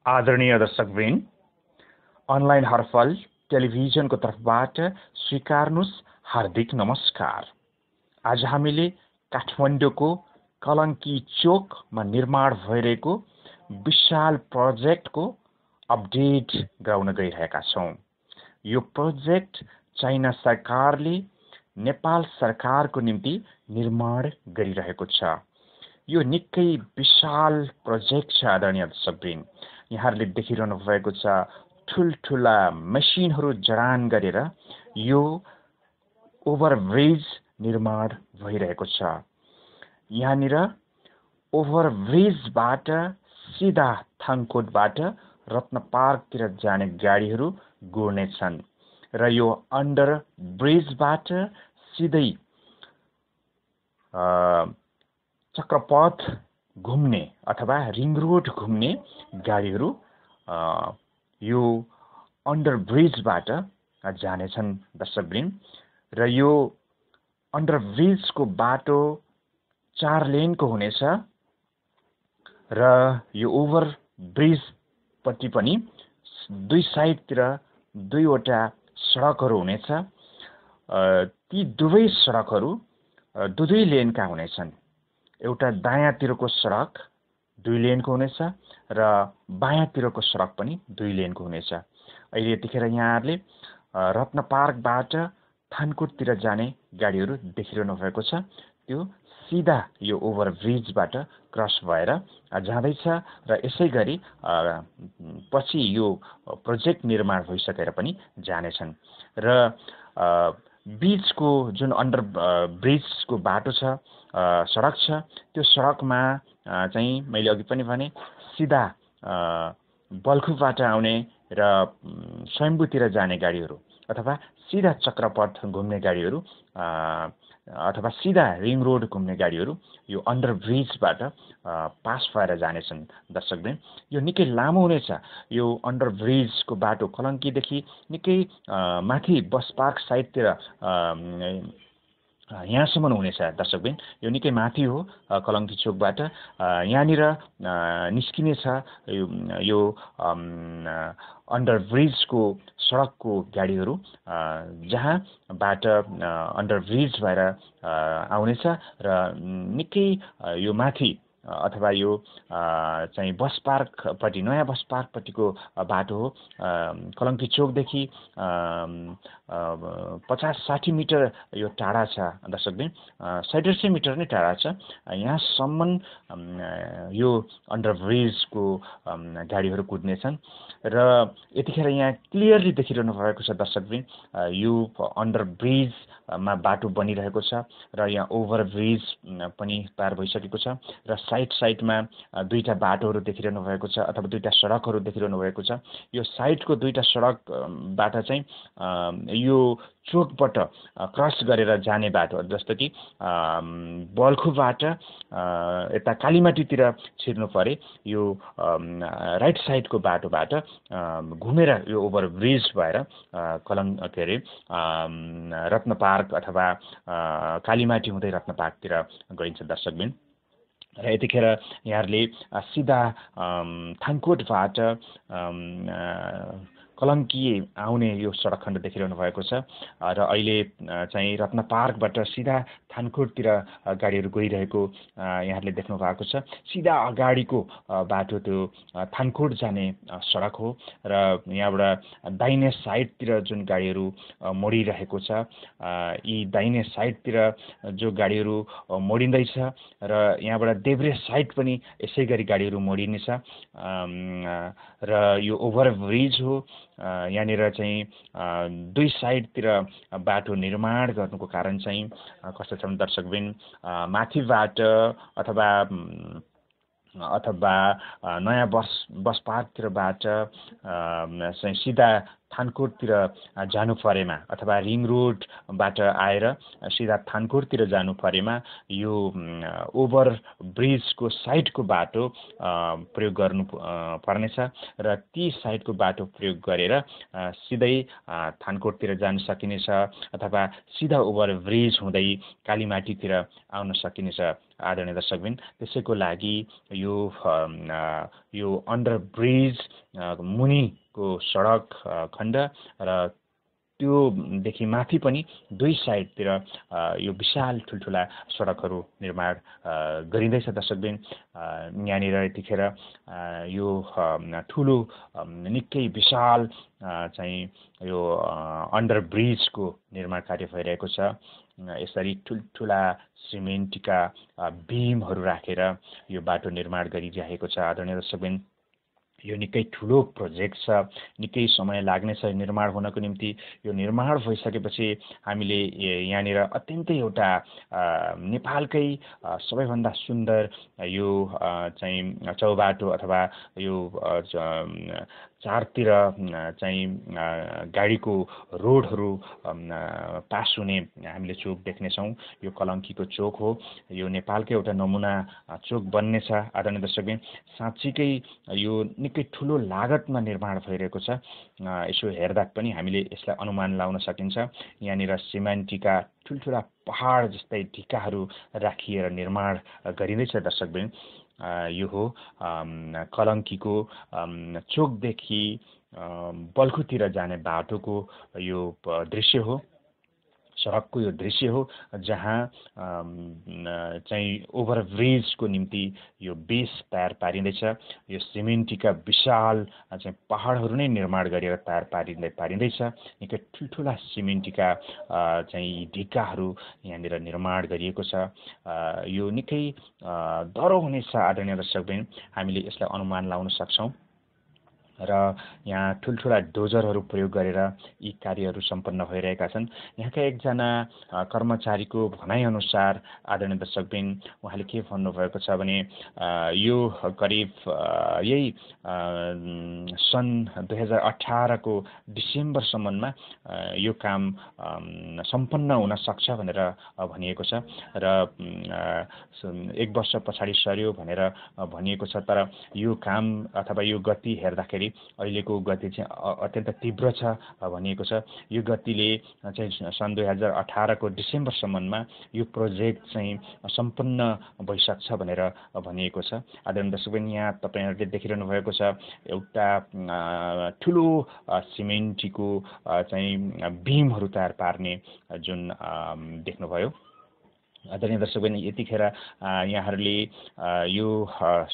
आदरणीय दर्शकवृन्द, अनलाइन हरफल टेलिभिजनको तर्फबाट स्वीकार्नुस् हार्दिक नमस्कार। आज हामीले काठमाडौँको कलङ्की चोकमा निर्माण भइरहेको विशाल प्रोजेक्टको अपडेट गराउन गइरहेका छौँ। यो प्रोजेक्ट चाइना सरकारले नेपाल सरकारको निम्ति निर्माण गरिरहेको छ। यो निकै विशाल प्रोजेक्ट छ। आदरणीय दर्शकवृन्द, यहाँहरूले देखिरहनु भएको छ ठुल्ठुला मसिनहरू जडान गरेर यो ओभरब्रिज निर्माण भइरहेको छ। यहाँनिर ओभरब्रिजबाट सिधा थाङकोटबाट रत्न पार्कतिर जाने गाडीहरू गुड्नेछन् र यो अन्डर ब्रिजबाट सिधै चक्रपथ घुम्ने अथवा रिङ रोड घुम्ने गाडीहरू यो अन्डर ब्रिजबाट जानेछन् दर्शकवृन्द। र यो अन्डर ब्रिजको बाटो 4 लेनको हुनेछ र यो ओभर ब्रिजपट्टि पनि दुई साइडतिर दुईवटा सडकहरू हुनेछ। ती दुवै सडकहरू दुई लेनका हुनेछन्। एउटा दायाँतिरको सडक 2 लेनको हुनेछ र बायाँतिरको सडक पनि 2 लेनको हुनेछ। अहिले यतिखेर यहाँहरूले रत्न पार्कबाट थानकोटतिर जाने गाडीहरू देखिरहनु भएको छ। त्यो सिधा यो ओभरब्रिजबाट क्रस भएर जाँदैछ र यसै गरी पछि यो प्रोजेक्ट निर्माण भइसकेर पनि जानेछन्। र बीचको जुन अन्डर ब्रिजको बाटो छ, सडक छ, त्यो सडकमा चाहिँ मैले अघि पनि भने सिधा बल्खुबाट आउने र स्वयम्भूतिर जाने गाडीहरू अथवा सिधा चक्रपथ घुम्ने गाडीहरू अथवा सिधा रिङ रोड घुम्ने गाडीहरू यो अन्डर ब्रिजबाट पास भएर जानेछन् दर्शकवृन्द। यो निकै लामो हुनेछ। यो अन्डर ब्रिजको बाटो कलङ्कीदेखि निकै माथि बस पार्क साइडतिर यहाँसम्म हुनेछ दर्शकवृन्द। यो निकै माथि हो कलङ्की चोकबाट। यहाँनिर निस्किने छ यो अन्डर ब्रिजको सडकको गाडीहरू जहाँबाट अन्डर ब्रिज भएर आउनेछ र निकै यो माथि अथवा यो चाहिँ बस पार्कपट्टि, नयाँ बस पार्कपट्टिको बाटो हो। कलङ्की चोकदेखि 50-60 मिटर यो टाढा छ दर्शकवृन्द। 150 मिटर नै टाढा छ। यहाँसम्म यो अन्डर ब्रिजको गाडीहरू कुद्नेछन् र यतिखेर यहाँ क्लियरली देखिरहनु भएको छ दर्शकवृन्द, यो अन्डर ब्रिजमा बाटो बनिरहेको छ र यहाँ ओभर ब्रिज पनि पार भइसकेको छ र साइडमा दुईटा बाटोहरू देखिरहनु भएको छ अथवा दुईटा सडकहरू देखिरहनु भएको छ। यो साइडको दुईटा सडकबाट चाहिँ यो चोकबाट क्रस गरेर जाने बाटो, जस्तो कि बल्खुबाट यता कालीमाटीतिर छिर्नु परे यो राइट साइडको बाटोबाट घुमेर यो ओभर ब्रिज भएर रत्न पार्क अथवा कालीमाटी हुँदै रत्न पार्कतिर गइन्छ दर्शकवृन्द। र यतिखेर यहाँहरूले सिधा थाङकोटबाट कलङ्की आउने यो सडक खण्ड देखिरहनु भएको छ र अहिले चाहिँ रत्न पार्कबाट सिधा थानकोटतिर गाडीहरू गइरहेको यहाँहरूले देख्नु भएको छ। सिधा अगाडिको बाटो त्यो थानकोट जाने सडक हो र यहाँबाट दाहिने साइडतिर जुन गाडीहरू मोडिरहेको छ, यी दाहिने साइडतिर जो गाडीहरू मोडिँदैछ र यहाँबाट देब्रे साइड पनि यसै गरी गाडीहरू मोडिनेछ र यो ओभर ब्रिज हो। यहाँनिर चाहिँ दुई साइडतिर बाटो निर्माण गर्नुको कारण चाहिँ कस्तो छ दर्शकवृन्द, माथिबाट अथवा नयाँ बस पार्कतिरबाट चाहिँ सिधा थानकोटतिर जानु परेमा अथवा रिङ रोडबाट आएर सिधा थानकोटतिर जानु परेमा यो ओभर ब्रिजको साइडको बाटो प्रयोग गर्नु पर्नेछ र ती साइडको बाटो प्रयोग गरेर सिधै थानकोटतिर जान सकिनेछ अथवा सिधा ओभर ब्रिज हुँदै कालीमाटीतिर आउन सकिनेछ आदरणीय दर्शकबिन। त्यसैको लागि यो अन्डर ब्रिज मुनिको सडक खण्ड र त्योदेखि माथि पनि दुई साइडतिर यो विशाल ठुल्ठुला सडकहरू निर्माण गरिँदैछ दर्शकबिन। यहाँनिर यतिखेर यो ठुलो निकै विशाल चाहिँ यो अन्डर ब्रिजको निर्माण कार्य भइरहेको छ। यसरी ठुल्ठुला सिमेन्टका बिमहरू राखेर यो बाटो निर्माण गरिरहेको छ आदरणीय दर्शकबिन। यो निकै ठुलो प्रोजेक्ट छ, निकै समय लाग्नेछ निर्माण हुनको निम्ति। यो निर्माण भइसकेपछि हामीले यहाँनिर अत्यन्तै एउटा नेपालकै सबैभन्दा सुन्दर यो चाहिँ चौबाटो अथवा यो चारतिर चाहिँ गाडीको रोडहरू पास हुने हामीले चोक देख्नेछौँ। यो कलङ्कीको चोक हो। यो नेपालकै एउटा नमुना चोक बन्नेछ आदरणीय दर्शकबिन। साँच्चीकै यो निकै ठुलो लागतमा निर्माण भइरहेको छ। यसो हेर्दा पनि हामीले यसलाई अनुमान लाउन सकिन्छ। यहाँनिर सिमेन्टका ठुल्ठुला पहाड जस्तै ढिकाहरू राखिएर निर्माण गरिँदैछ दर्शकबिन। यो हो कलङ्कीको चोकदेखि बल्खुतिर जाने बाटोको यो दृश्य हो, सडकको यो दृश्य हो, जहाँ चाहिँ ओभरब्रिजको निम्ति यो बेस तयार पारिँदैछ। यो सिमेन्टका विशाल चाहिँ पहाडहरू नै निर्माण गरेर तयार पारिँदैछ। निकै ठुल्ठुला सिमेन्टका चाहिँ ढिकाहरू यहाँनिर निर्माण गरिएको छ। यो निकै दह्रो हुनेछ आदरणीय दर्शकबिन। हामीले यसलाई अनुमान लाउन सक्छौँ र यहाँ ठुल्ठुला डोजरहरू प्रयोग गरेर यी कार्यहरू सम्पन्न भइरहेका छन्। यहाँका एकजना कर्मचारीको भनाइअनुसार आदरणीय दर्शकबिन उहाँले के भन्नुभएको छ भने यो करिब यही सन् 2018को डिसेम्बरसम्ममा यो काम सम्पन्न हुन सक्छ भनेर भनिएको छ र 1 वर्ष पछाडि सर्यो भनेर भनिएको छ। तर यो काम अथवा यो गति हेर्दाखेरि अहिलेको गति चाहिँ अत्यन्त तीव्र छ भनिएको छ। यो गतिले चाहिँ सन् 2018को डिसेम्बरसम्ममा यो प्रोजेक्ट चाहिँ सम्पन्न भइसक्छ भनेर भनिएको छ। आदरणीय दर्शकबिन, यहाँ तपाईँहरूले देखिरहनु भएको छ एउटा ठुलो सिमेन्टको चाहिँ बिमहरू तयार पार्ने जुन देख्नुभयो। आदरणीय दर्शकबिन, यतिखेर यहाँहरूले यो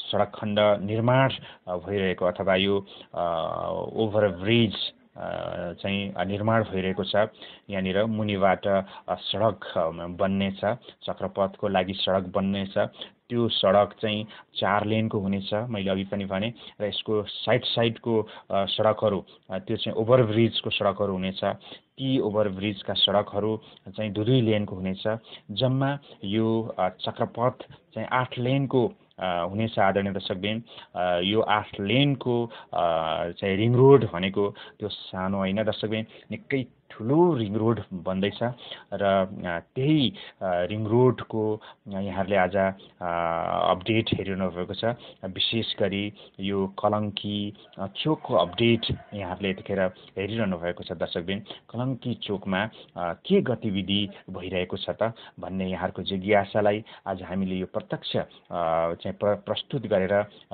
सडक खण्ड निर्माण भइरहेको अथवा यो ओभरब्रिज चाहिँ निर्माण भइरहेको छ। यहाँनिर मुनिबाट सडक बन्नेछ, चक्रपथको लागि सडक बन्नेछ। त्यो सडक चाहिँ 4 लेनको हुनेछ, मैले अघि पनि भने, र यसको साइडको सडकहरू त्यो चाहिँ ओभरब्रिजको सडकहरू हुनेछ। ती ओभरब्रिजका सडकहरू चाहिँ 2 लेनको हुनेछ। जम्मा यो चक्रपथ चाहिँ 8 लेनको हुनेछ आदरणीय दर्शकबिन। यो 8 लेनको चाहिँ रिङ रोड भनेको त्यो सानो होइन दर्शकबिन, निकै ठुलो रिङ रोड बन्दैछ र त्यही रिङ रोडको यहाँहरूले आज अपडेट हेरिरहनु भएको छ। विशेष गरी यो कलङ्की चोकको अपडेट यहाँहरूले यतिखेर हेरिरहनु भएको छ दर्शकबिन। कलङ्की चोकमा के गतिविधि भइरहेको छ त भन्ने यहाँहरूको जिज्ञासालाई आज हामीले यो प्रत्यक्ष चाहिँ प्रस्तुत गरेर,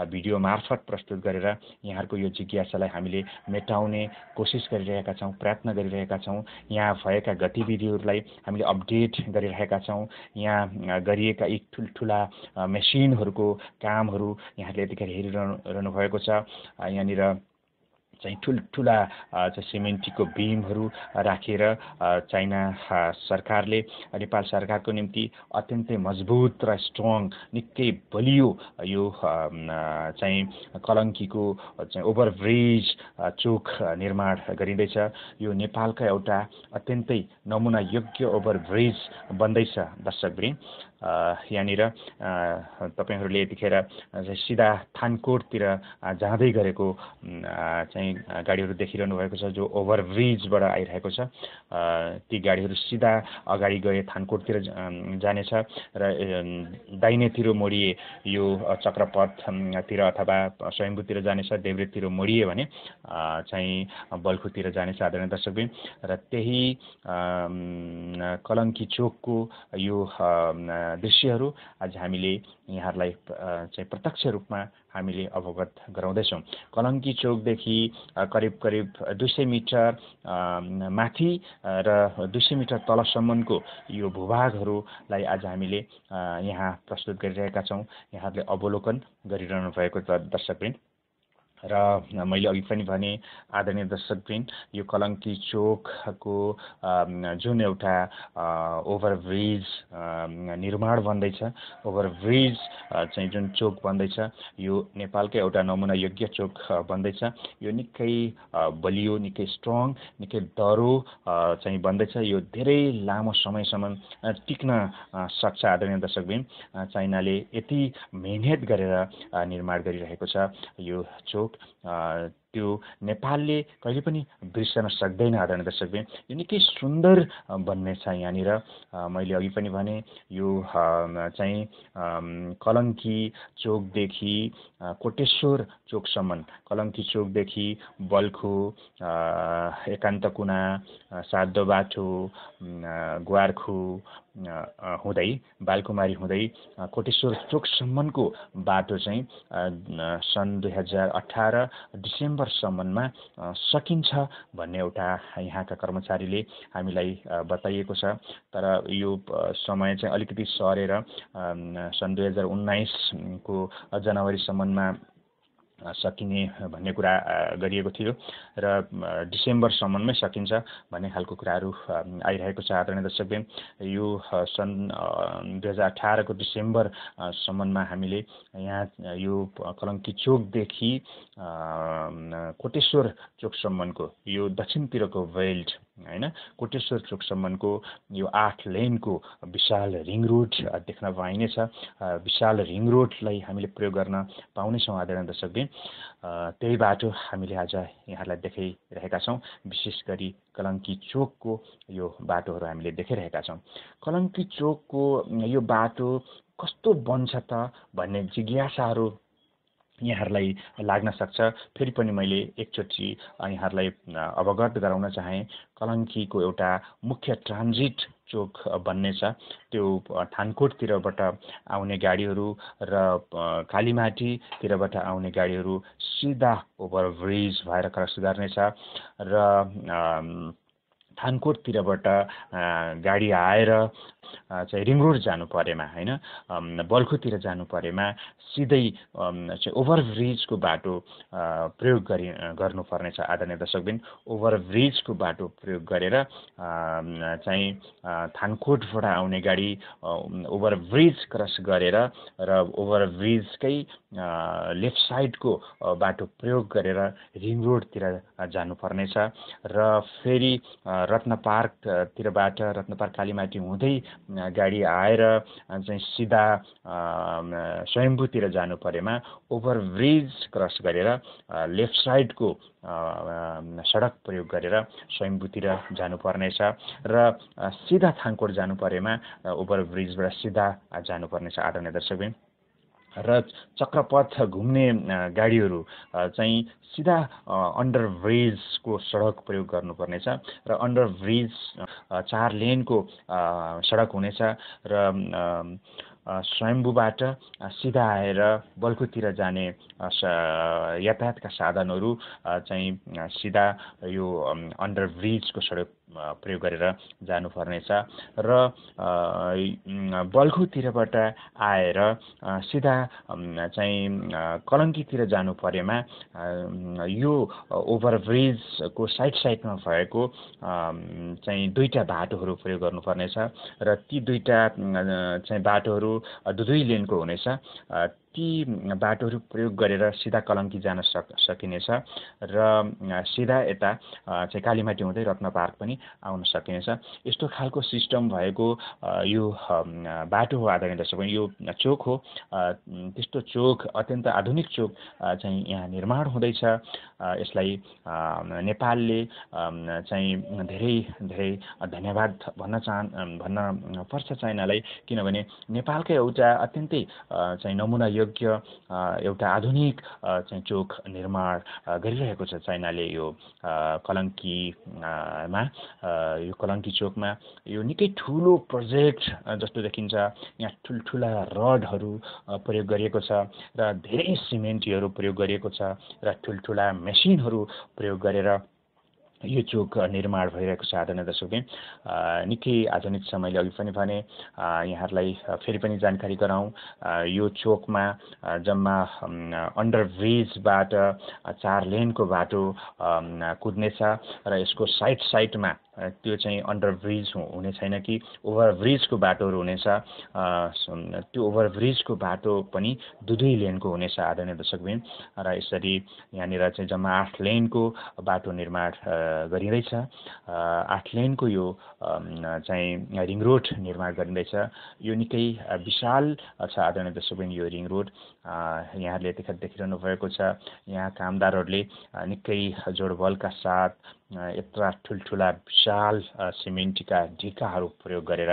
भिडियो मार्फत प्रस्तुत गरेर यहाँहरूको यो जिज्ञासालाई हामीले मेटाउने कोसिस गरिरहेका छौँ, प्रयत्न गरिरहेका छौँ। यहाँ भएका गतिविधिहरूलाई हामीले अपडेट गरिरहेका छौँ। यहाँ गरिएका यी ठुल्ठुला मेसिनहरूको कामहरू यहाँले यतिखेर हेरिरहनु भएको छ। यहाँनिर चाहिँ ठुल्ठुला चाहिँ सिमेन्टको बिमहरू राखेर चाइना सरकारले नेपाल सरकारको निम्ति अत्यन्तै मजबुत र स्ट्रङ, निकै बलियो यो चाहिँ कलङ्कीको चाहिँ ओभरब्रिज चोक निर्माण गरिँदैछ। यो नेपालका एउटा अत्यन्तै नमुना योग्य ओभरब्रिज बन्दैछ दर्शकवृन्द। यहाँनिर तपाईहरूले यतिखेर सिधा थानकोटतिर जाँदै गरेको चाहिँ गाडीहरू देखिरहनु भएको छ, जो ओभरब्रिजबाट आइरहेको छ। ती गाडीहरू सिधा अगाडि गए थानकोटतिर जानेछ र दाहिनेतिर मोडिए यो चक्रपथतिर अथवा स्वयम्भूतिर जानेछ, देब्रेतिर मोडिए भने चाहिँ बल्खुतिर जानेछ आदरणीय दर्शकबिन। र त्यही कलङ्की चोकको यो दृश्यहरू आज हामीले यहाँहरूलाई चाहिँ प्रत्यक्ष रूपमा हामीले अवगत गराउँदैछौँ। कलङ्की चोकदेखि करिब करिब 200 मिटर माथि र 200 मिटर तलसम्मको यो भूभागहरूलाई आज हामीले यहाँ प्रस्तुत गरिरहेका छौँ। यहाँहरूले अवलोकन गरिरहनु भएको दर्शकवृन्द। र मैले अघि पनि भने आदरणीय दर्शकवृन्द, यो कलङ्की चोकको जुन एउटा ओभरब्रिज निर्माण बन्दैछ, ओभरब्रिज चाहिँ जुन चोक बन्दैछ, यो नेपालकै एउटा नमुना योग्य चोक बन्दैछ। यो निकै बलियो, निकै स्ट्रङ, निकै दह्रो चाहिँ बन्दैछ। यो धेरै लामो समयसम्म टिक्न सक्छ आदरणीय दर्शकवृन्द। चाइनाले यति मेहनत गरेर निर्माण गरिरहेको छ यो चोक, त्यो नेपालले कहिले पनि बिर्सन सक्दैन आदरणीय दर्शकवृन्द। यो निकै सुन्दर बन्नेछ। यहाँनिर मैले अघि पनि भने यो चाहिँ कलङ्की चोकदेखि कोटेश्वर चोकसम्म, कलङ्की चोकदेखि बल्खु, एकान्तकुना, साधोबाटो, ग्वारखु हुँदै बालकुमारी हुँदै कोटेश्वर चोकसम्मको बाटो चाहिँ सन् 2018 डिसेम्बरसम्ममा सकिन्छ भन्ने एउटा यहाँका कर्मचारीले हामीलाई बताइएको छ। तर यो समय चाहिँ अलिकति सरेर सन् 2019 को जनवरीसम्ममा सकिने भन्ने कुरा गरिएको थियो र डिसेम्बरसम्ममै सकिन्छ भन्ने खालको कुराहरू आइरहेको छ आदरणीय दर्शकवृन्द। यो सन् 2018 को डिसेम्बरसम्ममा हामीले यहाँ यो कलङ्की चोकदेखि कोटेश्वर चोकसम्मको यो दक्षिणतिरको बेल्ट हैन, कोटेश्वर चोकसम्मको यो 8 लेनको विशाल रिङ रोड देख्न पाइनेछ। विशाल रिङ रोडलाई हामीले प्रयोग गर्न पाउनेछौँ आदरणीय दर्शकवृन्द। त्यही बाटो हामीले आज यहाँलाई देखाइरहेका छौँ। विशेष गरी कलङ्की चोकको यो बाटोहरू हामीले देखिरहेका छौँ। कलङ्की चोकको यो बाटो कस्तो बन्छ त भन्ने जिज्ञासाहरू यहाँहरूलाई लाग्न सक्छ। फेरि पनि मैले एकचोटि यहाँहरूलाई अवगत गराउन चाहे। कलङ्कीको एउटा मुख्य ट्रान्जिट चोक बन्नेछ। त्यो थानकोटतिरबाट आउने गाडीहरू र कालीमाटीतिरबाट आउने गाडीहरू सिधा ओभरब्रिज भएर क्रस गर्नेछ र थानकोटतिरबाट गाडी आएर चाहिँ रिङ रोड जानु परेमा हैन, बल्खुतिर जानु परेमा सिधै चाहिँ ओभरब्रिजको बाटो प्रयोग गर्नुपर्नेछ आदरणीय दर्शकबिन। ओभरब्रिजको बाटो प्रयोग गरेर चाहिँ थानकोटबाट आउने गाडी ओभरब्रिज क्रस गरेर र ओभरब्रिजकै लेफ्ट साइडको बाटो प्रयोग गरेर रिङ रोडतिर जानुपर्नेछ र फेरि रत्न पार्कतिरबाट, रत्न पार्क कालीमाटी हुँदै गाडी आएर चाहिँ सिधा स्वयम्भूतिर जानु परेमा ओभरब्रिज क्रस गरेर लेफ्ट साइडको सडक प्रयोग गरेर स्वयम्भूतिर जानुपर्नेछ र सिधा थानकोट जानु परेमा ओभरब्रिजबाट सिधा जानुपर्नेछ आदरणीय दर्शकबिन। र चक्रपथ घुम्ने गाडीहरू चाहिँ सिधा अन्डरब्रिजको सडक प्रयोग गर्नुपर्नेछ र अन्डरब्रिज 4 लेनको सडक हुनेछ र स्वयम्भूबाट सिधा आएर बल्खुतिर जाने यातायातका साधनहरू चाहिँ सिधा यो अन्डरब्रिजको सडक प्रयोग गरेर जानुपर्नेछ र बल्खुतिरबाट आएर सिधा चाहिँ कलङ्कीतिर जानु परेमा यो ओभरब्रिजको साइडमा भएको चाहिँ दुईटा बाटोहरू प्रयोग गर्नुपर्नेछ र ती दुईटा चाहिँ बाटोहरू दुई लेनको हुनेछ। ती बाटोहरू प्रयोग गरेर सिधा कलङ्की जान सकिनेछ र सिधा यता चाहिँ कालीमाटी हुँदै रत्न पार्क पनि आउन सकिनेछ। यस्तो खालको सिस्टम भएको यो बाटो हो आदरणीय दर्शकबिन, यो चोक हो। त्यस्तो चोक, अत्यन्त आधुनिक चोक चाहिँ यहाँ निर्माण हुँदैछ। यसलाई नेपालले चाहिँ धेरै धेरै धन्यवाद भन्न पर्छ चाइनालाई, किनभने नेपालकै एउटा अत्यन्तै चाहिँ नमुना योग्य एउटा आधुनिक चाहिँ चोक निर्माण गरिरहेको छ चाइनाले यो कलङ्कीमा, यो कलङ्की चोकमा। यो निकै ठुलो प्रोजेक्ट जस्तो देखिन्छ। यहाँ ठुल्ठुला रडहरू प्रयोग गरिएको छ र धेरै सिमेन्टहरू प्रयोग गरिएको छ र ठुल्ठुला मेसिनहरू प्रयोग गरेर यो चोक निर्माण भइरहेको छ आदरणीय दर्शकबिन। निकै आधुनिक छ। मैले अघि पनि भने, यहाँहरूलाई फेरि पनि जानकारी गराउँ, यो चोकमा जम्मा अन्डरब्रिजबाट 4 लेनको बाटो कुद्नेछ र यसको साइडमा त्यो चाहिँ अन्डरब्रिज हुने छैन कि ओभरब्रिजको बाटोहरू हुनेछ। त्यो ओभरब्रिजको बाटो पनि 2 लेनको हुनेछ आदरणीय दर्शकबिन। र यसरी यहाँनिर चाहिँ जम्मा 8 लेनको बाटो निर्माण गरिँदैछ। 8 लेनको यो चाहिँ रिङ रोड निर्माण गरिँदैछ। यो निकै विशाल छ आदरणीय दर्शकबिन यो रिङ रोड। यहाँहरूले देखिरहनु भएको छ। यहाँ कामदारहरूले निकै जोडबलका साथ यत्रा ठुल्ठुला विशाल सिमेन्टका ढिकाहरू प्रयोग गरेर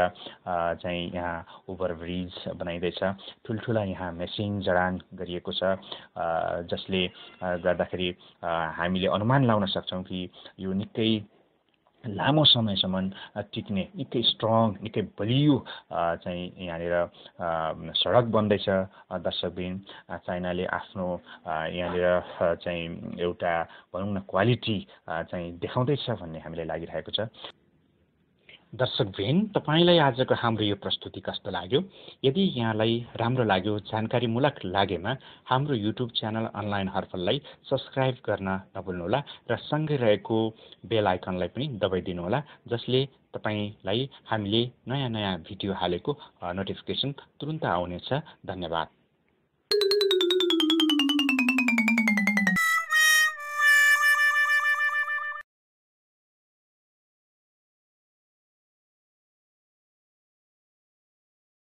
चाहिँ यहाँ ओभरब्रिज बनाइँदैछ। ठुल्ठुला यहाँ मेसिन जडान गरिएको छ, जसले गर्दाखेरि हामीले अनुमान लगाउन सक्छौँ कि यो निकै लामो समयसम्म टिक्ने, निकै स्ट्रङ, निकै बलियो चाहिँ यहाँनिर सडक बन्दैछ दर्शकबिन। चाइनाले आफ्नो यहाँनिर चाहिँ एउटा भनौँ न क्वालिटी चाहिँ देखाउँदैछ भन्ने हामीलाई लागिरहेको छ। दर्शकबिन, तपाईलाई आजको हाम्रो यो प्रस्तुति कस्तो लाग्यो? यदि यहाँलाई राम्रो लाग्यो, जानकारीमूलक लागेमा हाम्रो युट्युब च्यानल अनलाइन हर्फललाई सब्स्क्राइब गर्न नभुल्नुहोला र सँगै रहेको बेल आइकनलाई पनि दबाइदिनुहोला, जसले तपाईलाई हामीले नयाँ भिडियो हालेको नोटिफिकेसन तुरुन्त आउनेछ। धन्यवाद।